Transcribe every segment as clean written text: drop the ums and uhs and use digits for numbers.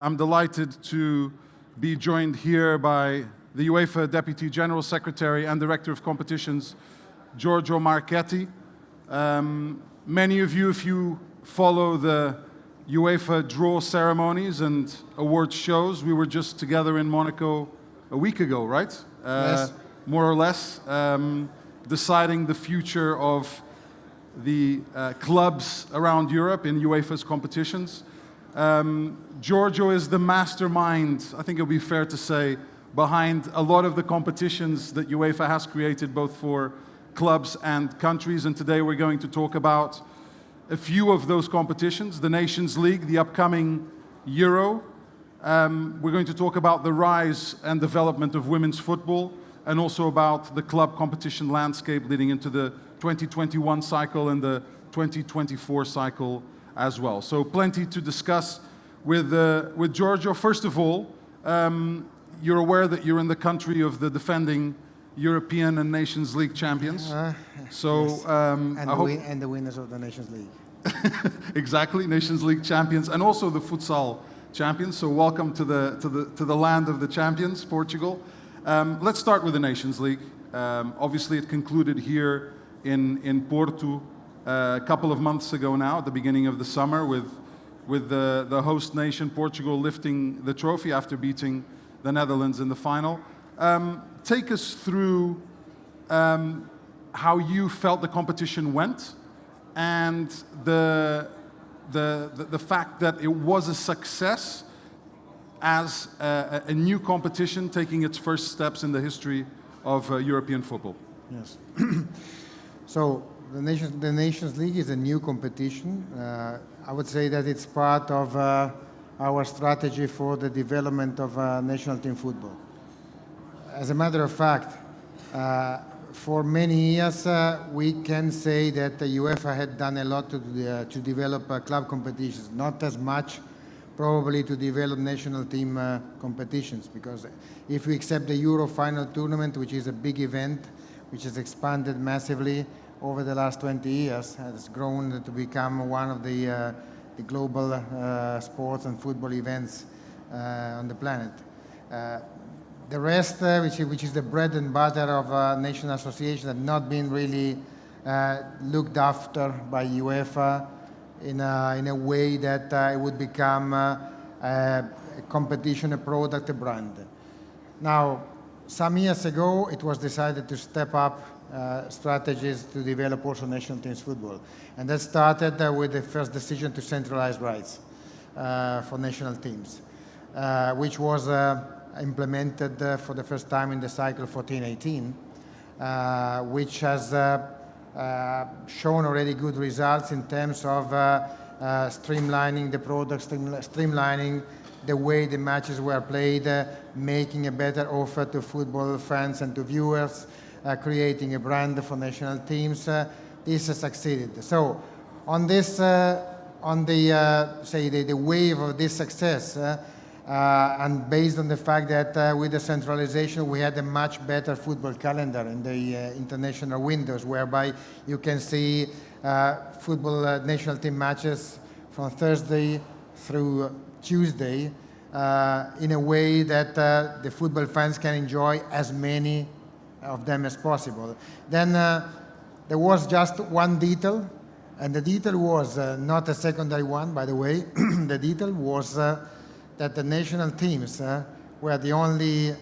I'm delighted to be joined here by the UEFA Deputy General Secretary and Director of Competitions, Giorgio Marchetti. Many of you, if you follow the UEFA draw ceremonies and awards shows, we were just together in Monaco a week ago, right? Yes. More or less, deciding the future of the clubs around Europe in UEFA's competitions. Giorgio is the mastermind, I think it'll be fair to say, behind a lot of the competitions that UEFA has created, both for clubs and countries. And today we're going to talk about a few of those competitions: the Nations League, the upcoming Euro. We're going to talk about the rise and development of women's football, and also about the club competition landscape leading into the 2021 cycle and the 2024 cycle as well. So plenty to discuss with Giorgio. First of all, you're aware that you're in the country of the defending European and Nations League champions. So Yes. I hope And the winners of the Nations League. exactly, Nations League champions, and also the futsal champions. So welcome to the land of the champions, Portugal. Let's start with the Nations League. Obviously, it concluded here in Porto a couple of months ago now, at the beginning of the summer, with the host nation, Portugal, lifting the trophy after beating the Netherlands in the final. Take us through how you felt the competition went, and the fact that it was a success as a new competition taking its first steps in the history of European football. Yes. So the Nations League is a new competition. I would say that it's part of our strategy for the development of national team football. As a matter of fact, for many years, we can say that the UEFA had done a lot to develop club competitions, not as much probably to develop national team competitions, because if we accept the Euro final tournament, which is a big event, which has expanded massively over the last 20 years, has grown to become one of the global sports and football events on the planet. The rest, which is the bread and butter of national associations, have not been really looked after by UEFA in a way that it would become a competition, a product, a brand. Now, some years ago, it was decided to step up strategies to develop also national teams football. And that started with the first decision to centralize rights for national teams, which was implemented for the first time in the cycle 14-18, which has shown already good results in terms of streamlining the product, streamlining the way the matches were played, making a better offer to football fans and to viewers, creating a brand for national teams. This has succeeded. So on this, on the wave of this success, and based on the fact that with the centralization we had a much better football calendar in the international windows, whereby you can see football national team matches from Thursday through Tuesday in a way that the football fans can enjoy as many of them as possible. Then there was just one detail, and the detail was not a secondary one, by the way. The detail was that the national teams were the only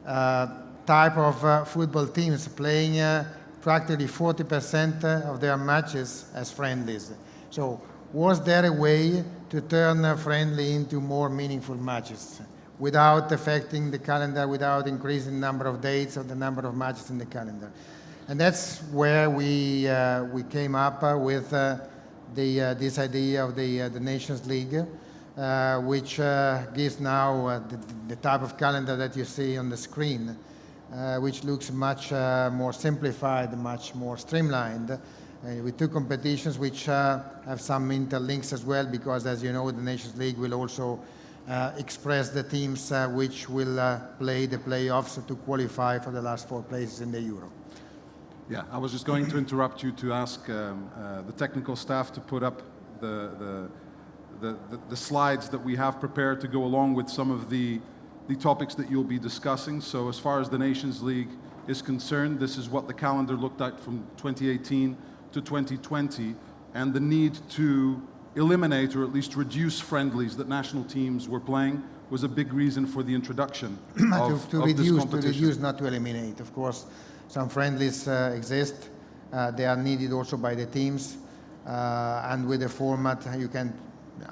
type of football teams playing practically 40% of their matches as friendlies. So was there a way to turn friendly into more meaningful matches without affecting the calendar, without increasing the number of dates or the number of matches in the calendar? And that's where we came up with this idea of the Nations League, which gives now the type of calendar that you see on the screen, which looks much more simplified, much more streamlined, with two competitions which have some interlinks as well, because as you know, the Nations League will also express the teams which will play the playoffs to qualify for the last four places in the Euro. Yeah, I was just going to interrupt you to ask the technical staff to put up the the slides that we have prepared to go along with some of the topics that you'll be discussing. So as far as the Nations League is concerned, this is what the calendar looked like from 2018 to 2020, and the need to eliminate or at least reduce friendlies that national teams were playing was a big reason for the introduction of this competition. To reduce, not to eliminate. Of course, some friendlies exist. They are needed also by the teams. And with the format, you can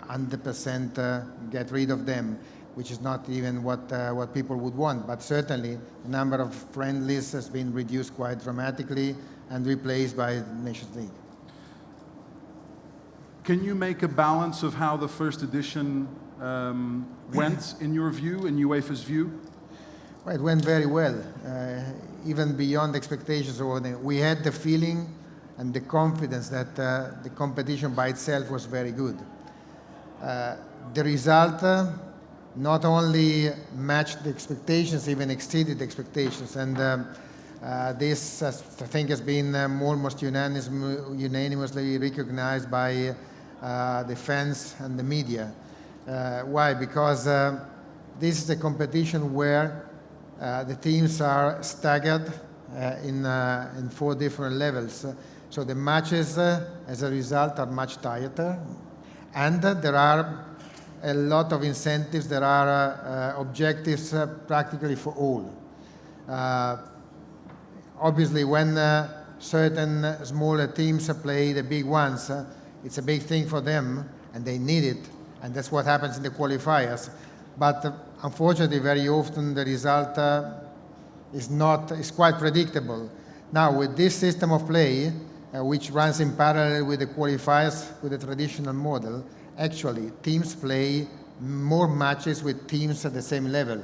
100% get rid of them, which is not even what people would want. But certainly, the number of friendlies has been reduced quite dramatically and replaced by the Nations League. Can you make a balance of how the first edition went, in your view, in UEFA's view? Well, it went very well, even beyond expectations. We had the feeling and the confidence that the competition by itself was very good. The result not only matched the expectations, even exceeded expectations. And this, I think, has been almost unanimously recognized by the fans and the media. Why? Because this is a competition where the teams are staggered in 4 different levels. So the matches, as a result, are much tighter. And there are a lot of incentives. There are objectives practically for all. Obviously, when certain smaller teams play the big ones, it's a big thing for them, and they need it. And that's what happens in the qualifiers. But unfortunately, very often the result is quite predictable. Now, with this system of play, which runs in parallel with the qualifiers, with the traditional model, actually teams play more matches with teams at the same level.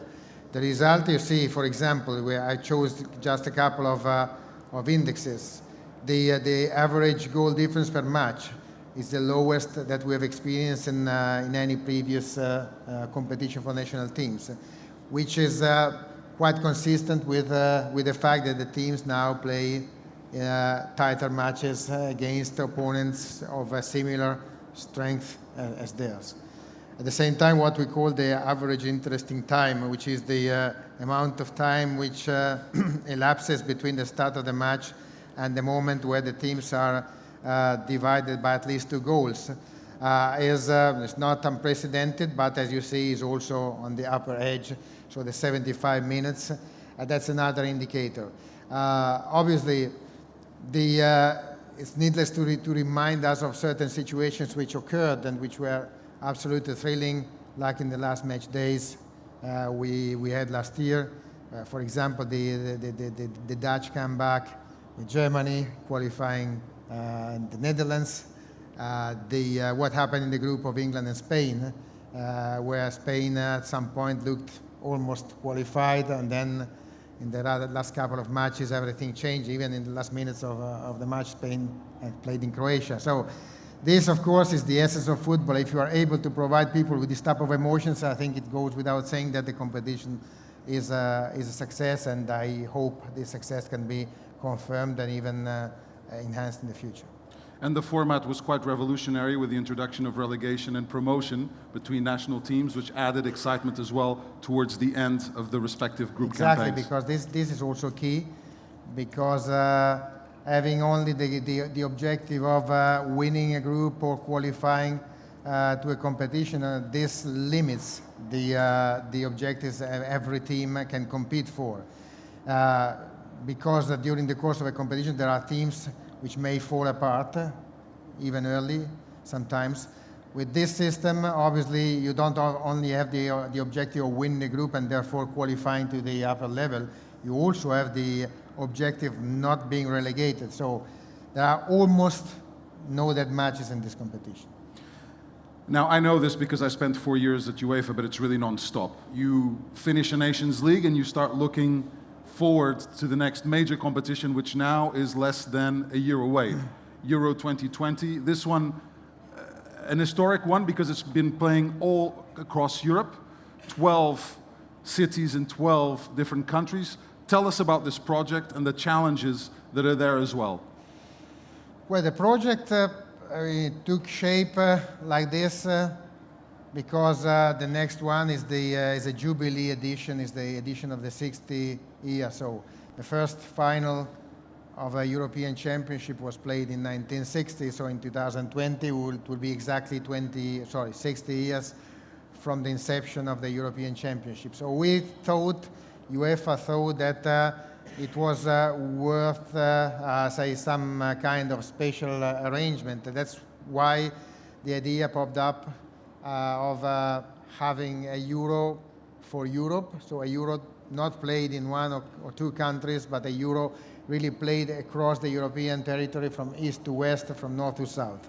The result you see, for example, where I chose just a couple of indexes. The average goal difference per match is the lowest that we have experienced in any previous competition for national teams, which is quite consistent with the fact that the teams now play tighter matches against opponents of a similar strength as theirs. At the same time, what we call the average interesting time, which is the amount of time which elapses between the start of the match and the moment where the teams are divided by at least 2 goals, is not unprecedented, but as you see, is also on the upper edge. So the 75 minutes, that's another indicator. Obviously, it's needless to remind us of certain situations which occurred and which were absolutely thrilling, like in the last match days we had last year. For example, the Dutch comeback in Germany, qualifying the Netherlands. What happened in the group of England and Spain, where Spain at some point looked almost qualified, and then in the last couple of matches everything changed. Even in the last minutes of the match, Spain had played in Croatia. So this, of course, is the essence of football. If you are able to provide people with this type of emotions, I think it goes without saying that the competition is a success, and I hope this success can be confirmed and even enhanced in the future. And the format was quite revolutionary with the introduction of relegation and promotion between national teams, which added excitement as well towards the end of the respective group campaigns. Exactly, because this is also key, because having only the objective of winning a group or qualifying to a competition, this limits the objectives every team can compete for. Because during the course of a competition there are teams which may fall apart, even early, sometimes. With this system, obviously, you don't only have the objective of winning the group and therefore qualifying to the upper level, you also have the objective of not being relegated. So there are almost no dead matches in this competition. Now, I know this because I spent 4 years at UEFA, but it's really non-stop. You finish a Nations League and you start looking forward to the next major competition, which now is less than a year away, Euro 2020. This one, an historic one because it's been playing all across Europe, 12 cities in 12 different countries. Tell us about this project and the challenges that are there as well. Well, the project took shape like this because the next one is a Jubilee edition, is the edition of the 60 year. So the first final of a European Championship was played in 1960. So in 2020 it will be exactly 60 years from the inception of the European Championship. So UEFA thought that it was worth, say, some kind of special arrangement. That's why the idea popped up of having a Euro for Europe, so a Euro not played in one or two countries, but a Euro really played across the European territory from east to west, from north to south.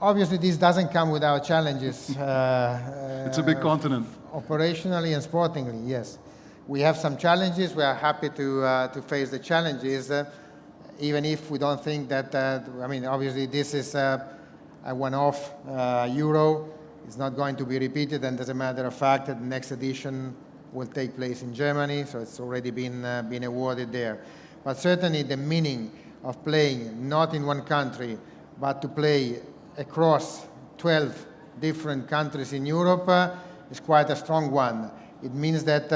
Obviously, this doesn't come without challenges. It's a big continent. Operationally and sportingly, yes. We have some challenges. We are happy to face the challenges, even if we don't think that, obviously this is a one-off Euro. It's not going to be repeated, and as a matter of fact, the next edition will take place in Germany, so it's already been awarded there. But certainly the meaning of playing not in one country, but to play across 12 different countries in Europe is quite a strong one. It means that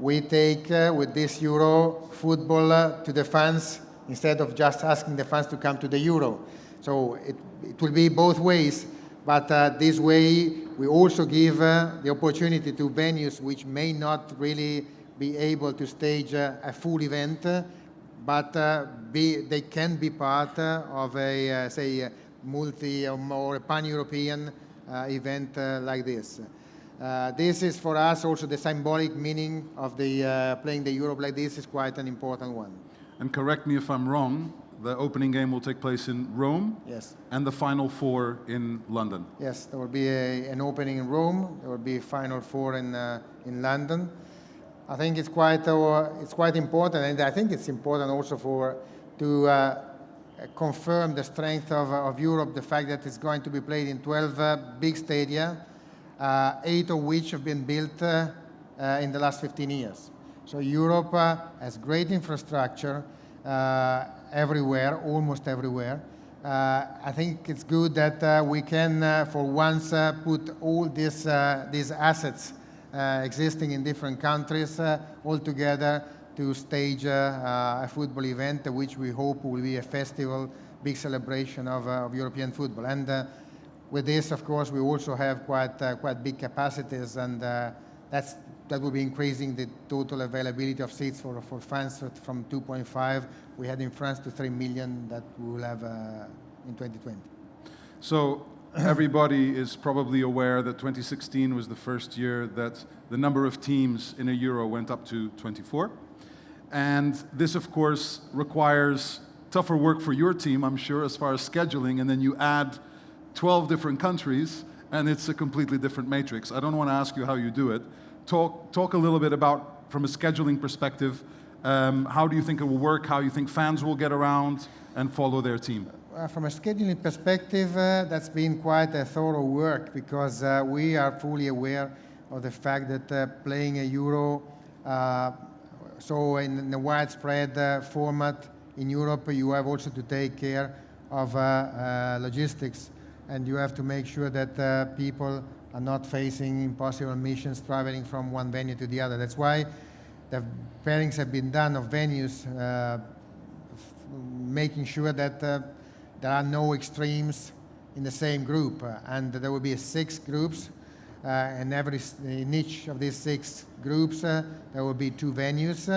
we take with this Euro football to the fans instead of just asking the fans to come to the Euro. So it will be both ways, but this way we also give the opportunity to venues which may not really be able to stage a full event, but they can be part of a, say, multi or pan-European event like this. This is for us also the symbolic meaning of the playing the Europe like this is quite an important one. And correct me if I'm wrong, the opening game will take place in Rome. Yes. And the Final Four in London. Yes, there will be an opening in Rome. There will be Final Four in London. I think it's quite important, and I think it's important also to confirm the strength of Europe, the fact that it's going to be played in 12 big stadia, 8 of which have been built in the last 15 years. So Europe has great infrastructure everywhere, almost everywhere. I think it's good that we can, for once, put all these assets existing in different countries all together to stage a football event, which we hope will be a festival, big celebration of European football. And with this, of course, we also have quite big capacities, and that will be increasing the total availability of seats for fans from 2.5 we had in France to 3 million that we will have in 2020. So everybody is probably aware that 2016 was the first year that the number of teams in a Euro went up to 24. And this, of course, requires tougher work for your team, I'm sure, as far as scheduling, and then you add 12 different countries, and it's a completely different matrix. I don't want to ask you how you do it. Talk a little bit about, from a scheduling perspective, how do you think it will work, how you think fans will get around and follow their team? From a scheduling perspective, that's been quite a thorough work, because we are fully aware of the fact that playing a Euro, so in a widespread format in Europe, you have also to take care of logistics, and you have to make sure that people are not facing impossible missions traveling from one venue to the other. That's why the pairings have been done of venues, making sure that there are no extremes in the same group, and there will be 6 groups, and in each of these 6 groups there will be 2 venues,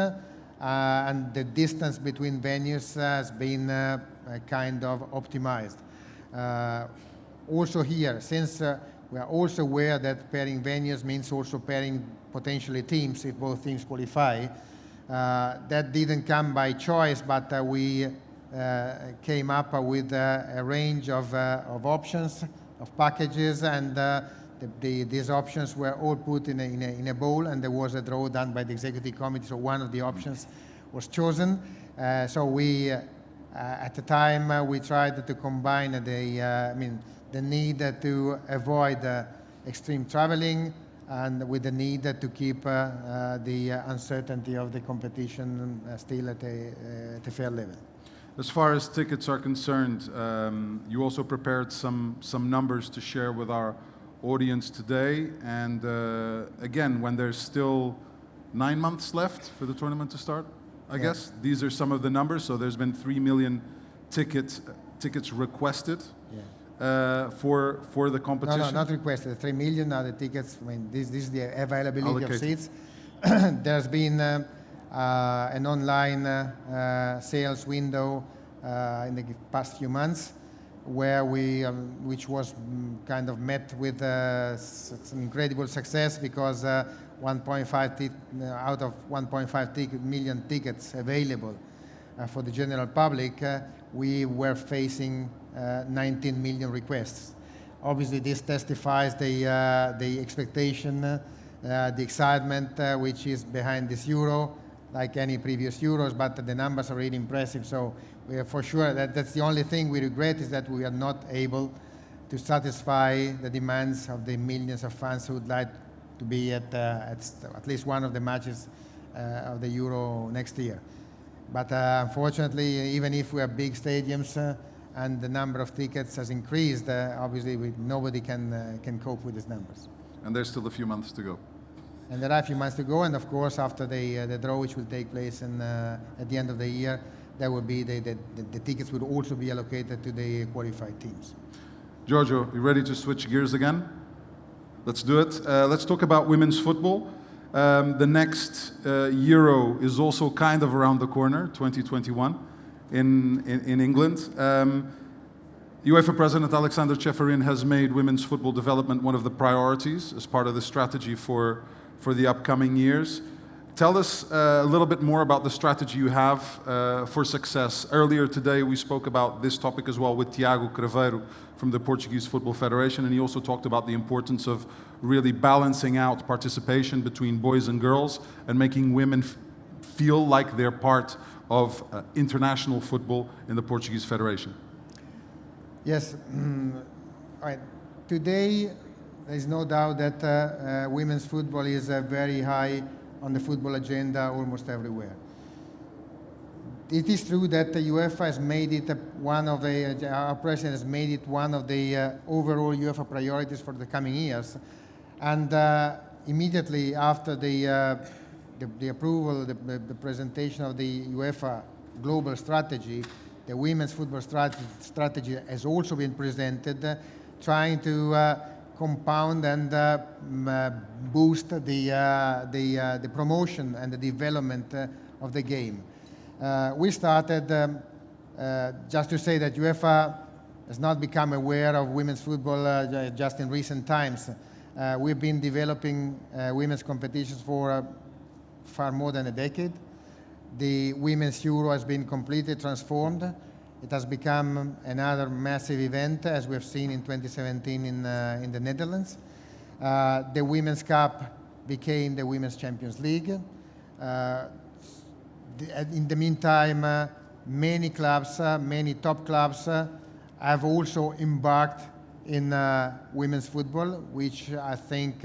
and the distance between venues has been kind of optimized. Also here, since we are also aware that pairing venues means also pairing potentially teams if both teams qualify. That didn't come by choice, but we came up with a range of options, of packages, and these options were all put in a bowl, and there was a draw done by the executive committee, so one of the options was chosen. So we, at the time, we tried to combine the need to avoid extreme traveling and with the need to keep the uncertainty of the competition still at a fair level. As far as tickets are concerned, you also prepared some numbers to share with our audience today. And again, when there's still 9 months left for the tournament to start, I guess, these are some of the numbers. So there's been 3 million tickets requested for the competition. No, not requested. 3 million are the tickets. I mean, this is the availability of seats. There's been an online sales window in the past few months, where which was kind of met with some incredible success, because 1.5 out of 1.5 million tickets available for the general public, we were facing 19 million requests. Obviously, this testifies the expectation, the excitement which is behind this Euro, like any previous Euros, but the numbers are really impressive. So we are for sure that's the only thing we regret, is that we are not able to satisfy the demands of the millions of fans who would like to be at least one of the matches of the Euro next year. But unfortunately, even if we have big stadiums and the number of tickets has increased, obviously nobody can cope with these numbers. And there's still a few months to go. And there are a few months to go, and of course after the draw, which will take place at the end of the year, there will be the tickets will also be allocated to the qualified teams. Giorgio, you ready to switch gears again? Let's do it. Let's talk about women's football. The next Euro is also kind of around the corner, 2021, in England. UEFA President Alexander Ceferin has made women's football development one of the priorities as part of the strategy for the upcoming years. Tell us a little bit more about the strategy you have for success. Earlier today we spoke about this topic as well with Tiago Craveiro from the Portuguese Football Federation, and he also talked about the importance of really balancing out participation between boys and girls and making women feel like they're part of international football in the Portuguese Federation. Yes. Right. Today, there is no doubt that women's football is very high on the football agenda almost everywhere. It is true that the UEFA has made it our president has made it one of the overall UEFA priorities for the coming years. And immediately after the approval, the presentation of the UEFA global strategy, the women's football strategy has also been presented, trying to compound and boost the promotion and the development of the game. We started, just to say that UEFA has not become aware of women's football just in recent times. We've been developing women's competitions for far more than a decade. The Women's Euro has been completely transformed. It has become another massive event, as we have seen in 2017 in the Netherlands. The Women's Cup became the Women's Champions League. In the meantime, many clubs, many top clubs, have also embarked in women's football, which I think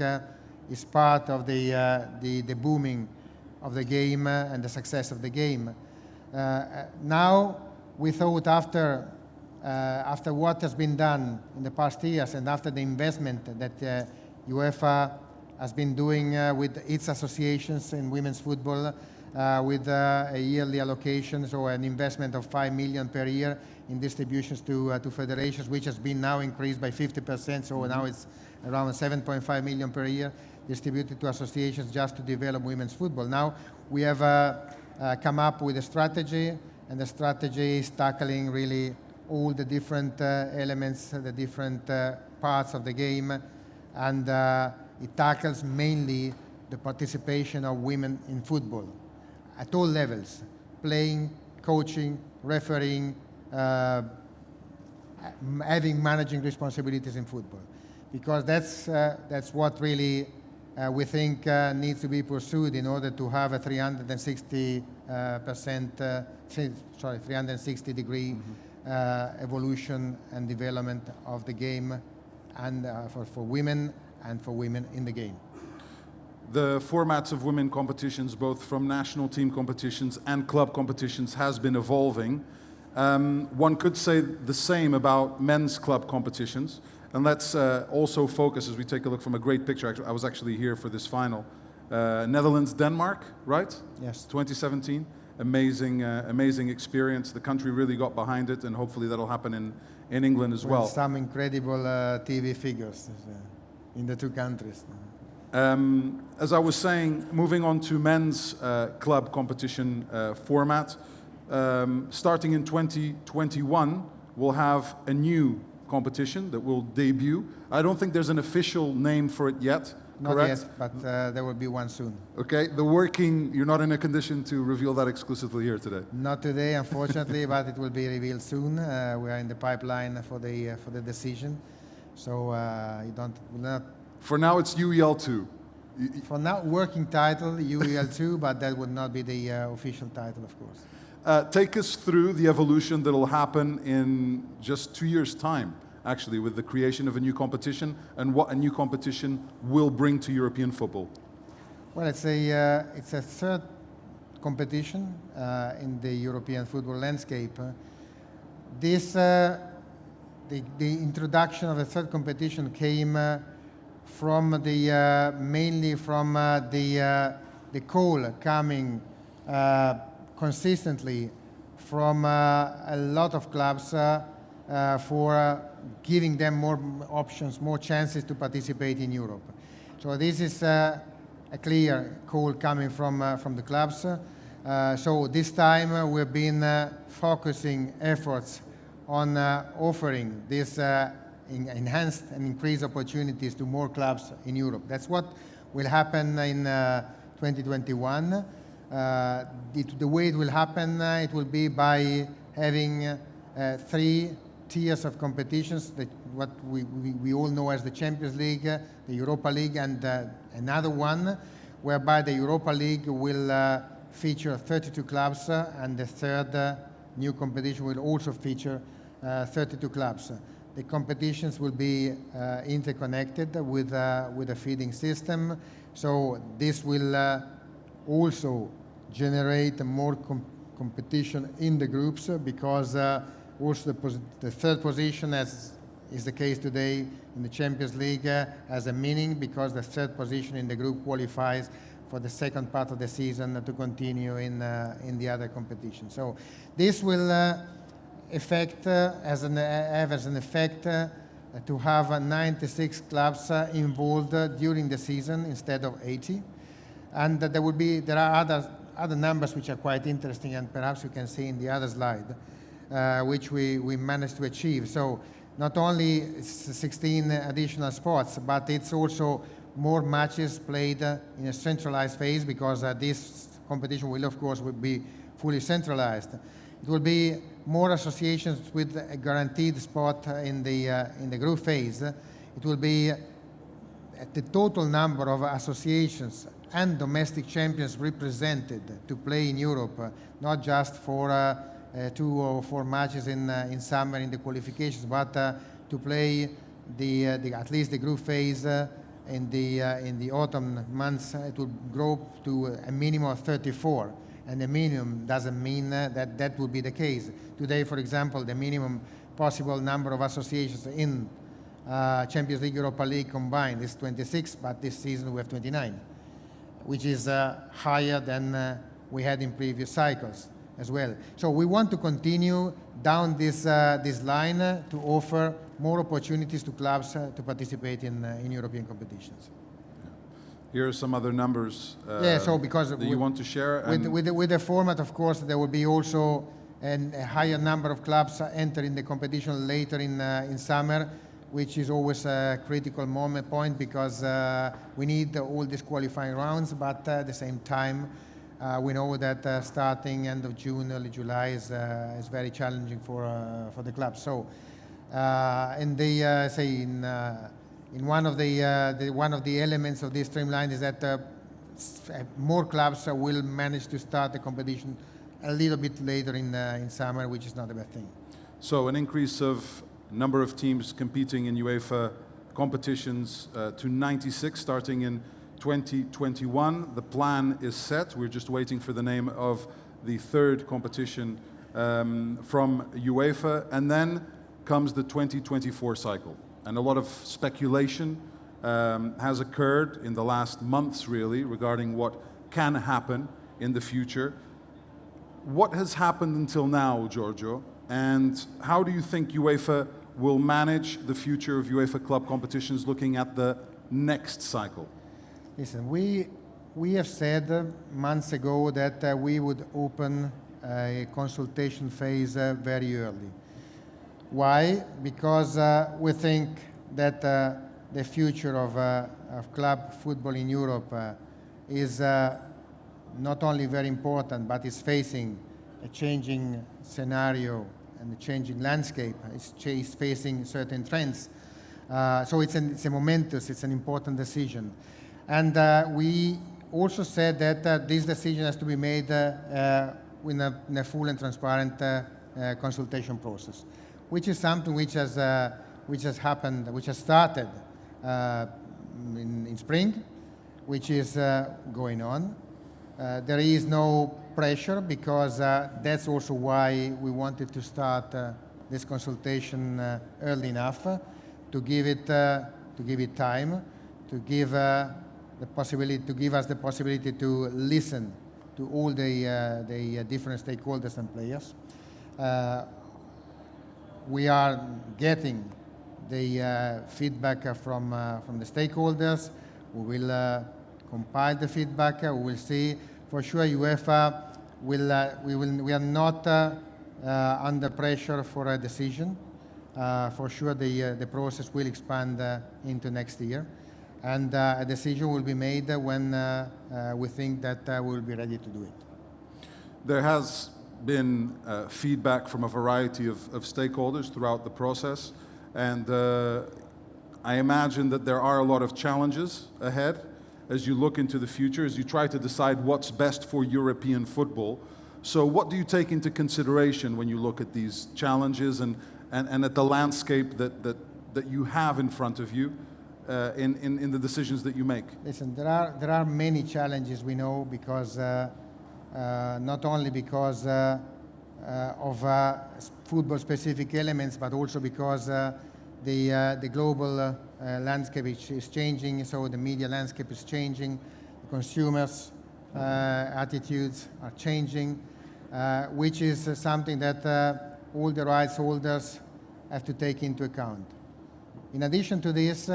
is part of the booming of the game and the success of the game. Now, we thought after what has been done in the past years and after the investment that UEFA has been doing with its associations in women's football, with a yearly allocation, so an investment of 5 million per year in distributions to federations, which has been now increased by 50%, so now it's around 7.5 million per year distributed to associations just to develop women's football. Now we have come up with a strategy, and the strategy is tackling really all the different elements, the different parts of the game, and it tackles mainly the participation of women in football at all levels: playing, coaching, refereeing, having managing responsibilities in football. Because that's what really we think needs to be pursued in order to have a 360-degree evolution and development of the game, and for women and for women in the game. The formats of women competitions, both from national team competitions and club competitions, has been evolving. One could say the same about men's club competitions. And let's also focus as we take a look from a great picture. Actually, I was actually here for this final. Netherlands, Denmark, right? Yes. 2017. Amazing, amazing experience. The country really got behind it, and hopefully that'll happen in England as well. Some incredible TV figures in the two countries. As I was saying, moving on to men's club competition format, starting in 2021, we'll have a new competition that will debut. I don't think there's an official name for it yet. Not correct? yet, but there will be one soon. Okay, you're not in a condition to reveal that exclusively here today. Not today, unfortunately, but it will be revealed soon. We are in the pipeline for the decision, so will not. For now, it's UEL2. For now, working title UEL2, but that would not be the official title, of course. Take us through the evolution that will happen in just 2 years' time, actually, with the creation of a new competition and what a new competition will bring to European football. Well, it's a third competition in the European football landscape. The introduction of the third competition came mainly from the call coming consistently from a lot of clubs for giving them more options, more chances to participate in Europe. So this is a clear call coming from the clubs. So this time we've been focusing efforts on offering this enhanced and increased opportunities to more clubs in Europe. That's what will happen in 2021. The way it will happen, it will be by having 3 tiers of competitions, what we all know as the Champions League, the Europa League, and another one, whereby the Europa League will feature 32 clubs, and the third new competition will also feature 32 clubs. The competitions will be interconnected with a feeding system, so this will also generate more competition in the groups, because also the third position, as is the case today in the Champions League, has a meaning, because the third position in the group qualifies for the second part of the season to continue in the other competition. So this will have as an effect to have 96 clubs involved during the season instead of 80, and there are other numbers which are quite interesting, and perhaps you can see in the other slide, which we managed to achieve. So not only 16 additional spots, but it's also more matches played in a centralized phase, because this competition will, of course, be fully centralized. It will be more associations with a guaranteed spot in the group phase. It will be the total number of associations and domestic champions represented to play in Europe, not just for 2 or 4 matches in summer in the qualifications, but to play at least the group phase in the autumn months. It will grow to a minimum of 34. And the minimum doesn't mean that would be the case. Today, for example, the minimum possible number of associations in Champions League, Europa League combined is 26, but this season we have 29, which is higher than we had in previous cycles as well. So we want to continue down this line to offer more opportunities to clubs to participate in European competitions. Here are some other numbers because that you want to share. With the format, of course, there will be also a higher number of clubs entering the competition later in summer, which is always a critical point, because we need all these qualifying rounds, but at the same time, we know that starting end of June, early July is very challenging for the clubs. So, in one of the elements of this streamline is that more clubs will manage to start the competition a little bit later in summer, which is not a bad thing. So an increase of number of teams competing in UEFA competitions to 96 starting in 2021. The plan is set. We're just waiting for the name of the third competition from UEFA, and then comes the 2024 cycle. and a lot of speculation has occurred in the last months, really, regarding what can happen in the future. What has happened until now, Giorgio, and how do you think UEFA will manage the future of UEFA club competitions looking at the next cycle? Listen, we have said months ago that we would open a consultation phase very early. Why? Because we think that the future of club football in Europe is not only very important, but is facing a changing scenario and a changing landscape. It's facing certain trends. So it's a momentous, it's an important decision. And we also said that this decision has to be made in a full and transparent consultation process, which is something which has happened, which has started in spring, which is going on. There is no pressure because that's also why we wanted to start this consultation early enough to give it time, to give us the possibility to listen to all the different stakeholders and players. We are getting the feedback from the stakeholders. We will compile the feedback. We will see. For sure, UEFA we are not under pressure for a decision. For sure, the process will expand into next year, and a decision will be made when we think that we will be ready to do it. There has been feedback from a variety of stakeholders throughout the process, and I imagine that there are a lot of challenges ahead as you look into the future, as you try to decide what's best for European football. So what do you take into consideration when you look at these challenges and at the landscape that you have in front of you in the decisions that you make? Listen, there are many challenges, we know, because not only because of football-specific elements, but also because the global landscape is changing, so the media landscape is changing, the consumers' attitudes are changing, which is something that all the rights holders have to take into account. In addition to this,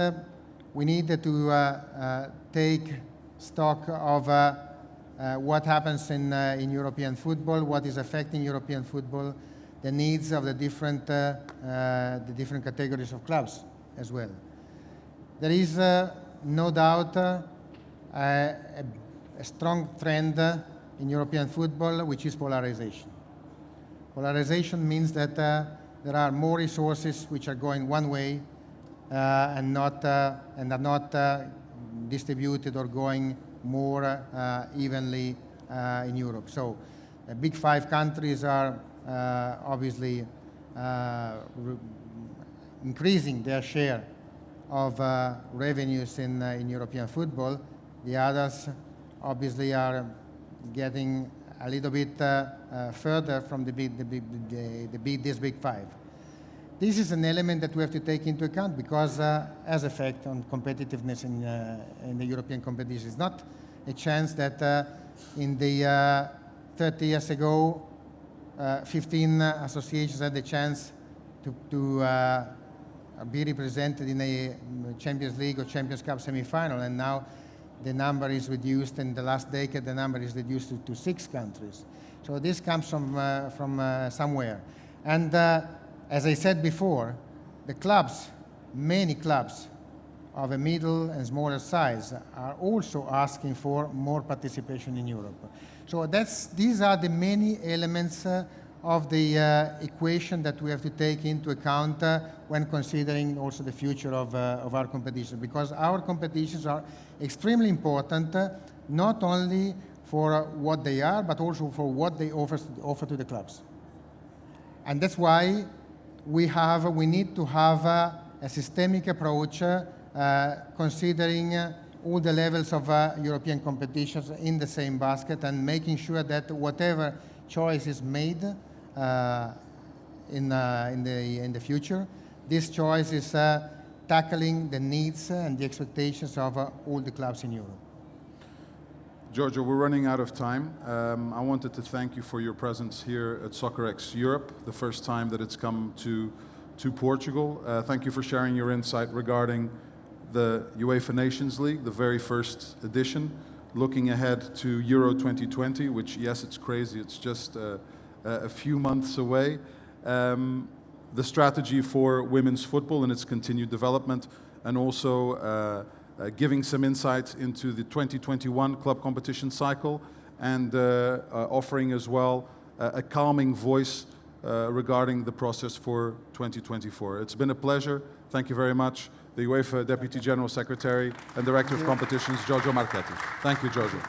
we need to take stock of what happens in European football, what is affecting European football, the needs of the different categories of clubs as well. There is no doubt a strong trend in European football, which is polarization. Polarization means that there are more resources which are going one way and are not distributed or going more evenly in Europe. So the big five countries are obviously increasing their share of revenues in European football. The others obviously are getting a little bit further from these big five. This is an element that we have to take into account because has effect on competitiveness in the European competition. It's not a chance that in the 30 years ago, 15 associations had the chance to be represented in a Champions League or Champions Cup semi-final, and now the number is reduced. In the last decade, the number is reduced to 6 countries. So this comes from somewhere. And as I said before, the clubs, many clubs of a middle and smaller size, are also asking for more participation in Europe. So these are the many elements of the equation that we have to take into account when considering also the future of our competition, because our competitions are extremely important, not only for what they are, but also for what they offer to the clubs. And that's why we need to have a systemic approach considering all the levels of European competitions in the same basket and making sure that whatever choice is made in the future, this choice is tackling the needs and the expectations of all the clubs in Europe. Giorgio, we're running out of time. I wanted to thank you for your presence here at Soccerex Europe, the first time that it's come to Portugal. Thank you for sharing your insight regarding the UEFA Nations League, the very first edition, looking ahead to Euro 2020, which, yes, it's crazy, it's just a few months away. The strategy for women's football and its continued development, and also giving some insights into the 2021 club competition cycle, and offering as well a calming voice regarding the process for 2024. It's been a pleasure. Thank you very much. The UEFA Deputy General Secretary and Director of Competitions, Giorgio Marchetti. Thank you, Giorgio.